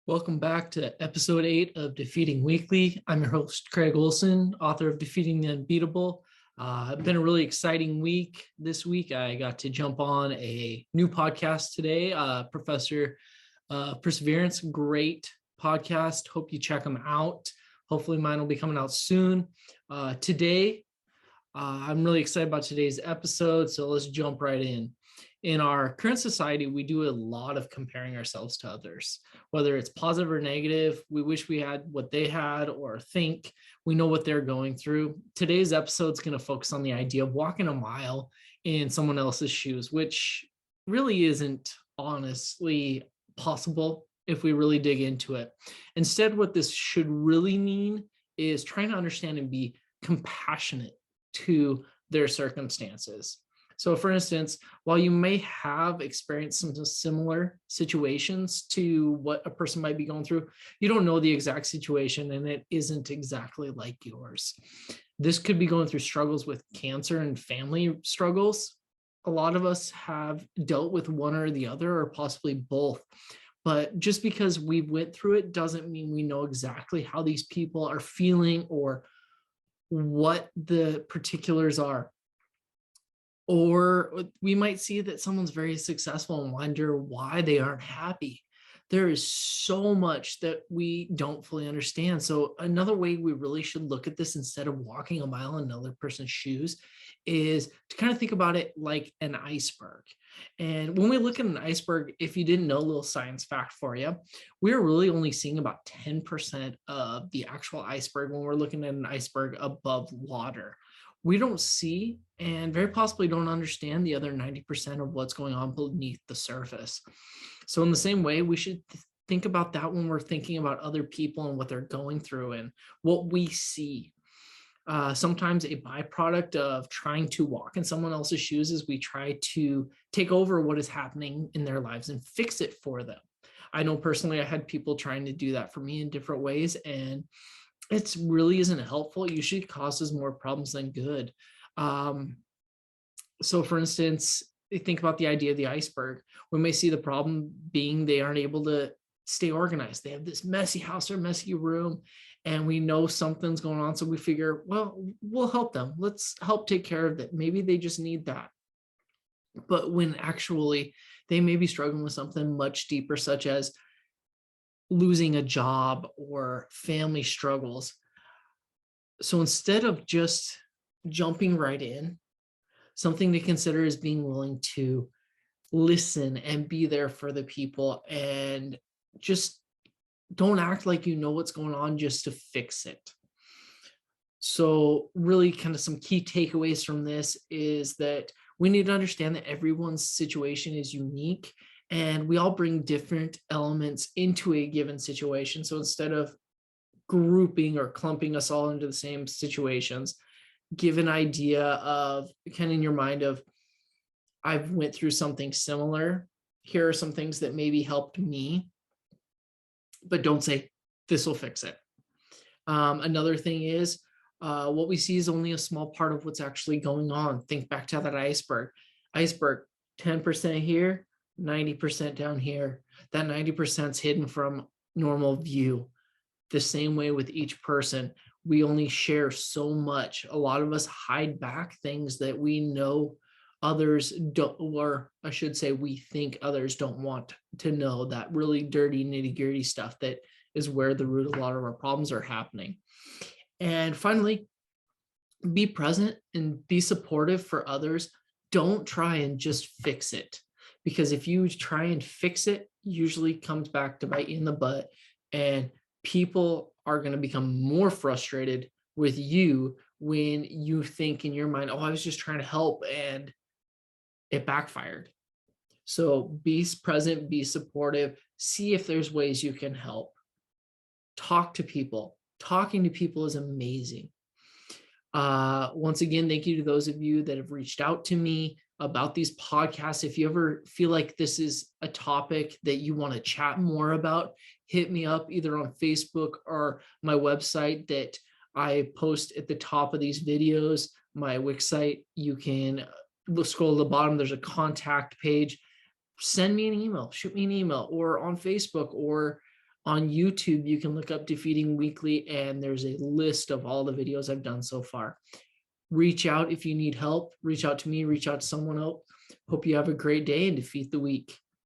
Welcome back to episode 8 of Defeating Weekly. I'm your host, Craig Olson, author of Defeating the Unbeatable. It's been a really exciting week. This week, I got to jump on a new podcast today, Professor Perseverance. Great podcast. Hope you check them out. Hopefully, mine will be coming out soon. Today, I'm really excited about today's episode, so let's jump right in. In our current society, we do a lot of comparing ourselves to others, whether it's positive or negative. We wish we had what they had, or think we know what they're going through. Today's episode is going to focus on the idea of walking a mile in someone else's shoes, which really isn't honestly possible if we really dig into it. Instead, what this should really mean is trying to understand and be compassionate to their circumstances. So for instance, while you may have experienced some similar situations to what a person might be going through, you don't know the exact situation and it isn't exactly like yours. This could be going through struggles with cancer and family struggles. A lot of us have dealt with one or the other, or possibly both. But just because we went through it doesn't mean we know exactly how these people are feeling or what the particulars are. Or we might see that someone's very successful and wonder why they aren't happy. There is so much that we don't fully understand. So another way we really should look at this, instead of walking a mile in another person's shoes, is to kind of think about it like an iceberg. And when we look at an iceberg, if you didn't know, a little science fact for you, we're really only seeing about 10% of the actual iceberg when we're looking at an iceberg above water. We don't see and very possibly don't understand the other 90% of what's going on beneath the surface. So in the same way, we should think about that when we're thinking about other people and what they're going through and what we see. Sometimes a byproduct of trying to walk in someone else's shoes is we try to take over what is happening in their lives and fix it for them. I know personally, I had people trying to do that for me in different ways, and it really isn't helpful. It usually causes more problems than good. So for instance, think about the idea of the iceberg. We may see the problem being they aren't able to stay organized. They have this messy house or messy room, and we know something's going on. So we figure, well, we'll help them. Let's help take care of it. Maybe they just need that. But when actually they may be struggling with something much deeper, such as losing a job or family struggles. So instead of just jumping right in, something to consider is being willing to listen and be there for the people, and just don't act like you know what's going on just to fix it. So really kind of some key takeaways from this is that we need to understand that everyone's situation is unique, and we all bring different elements into a given situation. So instead of grouping or clumping us all into the same situations, give an idea of kind of in your mind of, I've went through something similar. Here are some things that maybe helped me, but don't say this will fix it. Another thing is, what we see is only a small part of what's actually going on. Think back to that iceberg. 10% here, 90% down here. That 90% is hidden from normal view. The same way with each person, we only share so much. A lot of us hide back things that we know others don't, or I should say, we think others don't want to know, that really dirty, nitty-gritty stuff that is where the root of a lot of our problems are happening. And finally, be present and be supportive for others. Don't try and just fix it, because if you try and fix it, usually comes back to bite you in the butt, and people are going to become more frustrated with you when you think in your mind, oh, I was just trying to help and it backfired. So be present, be supportive, see if there's ways you can help. Talk to people. Talking to people is amazing. Once again, thank you to those of you that have reached out to me about these podcasts. If you ever feel like this is a topic that you want to chat more about, hit me up either on Facebook or my website that I post at the top of these videos, my Wix site. You can scroll to the bottom, there's a contact page. Send me an email, shoot me an email, or on Facebook, or On YouTube, you can look up Defeating Weekly, and there's a list of all the videos I've done so far. Reach out if you need help. Reach out to me, reach out to someone else. Hope you have a great day and defeat the week.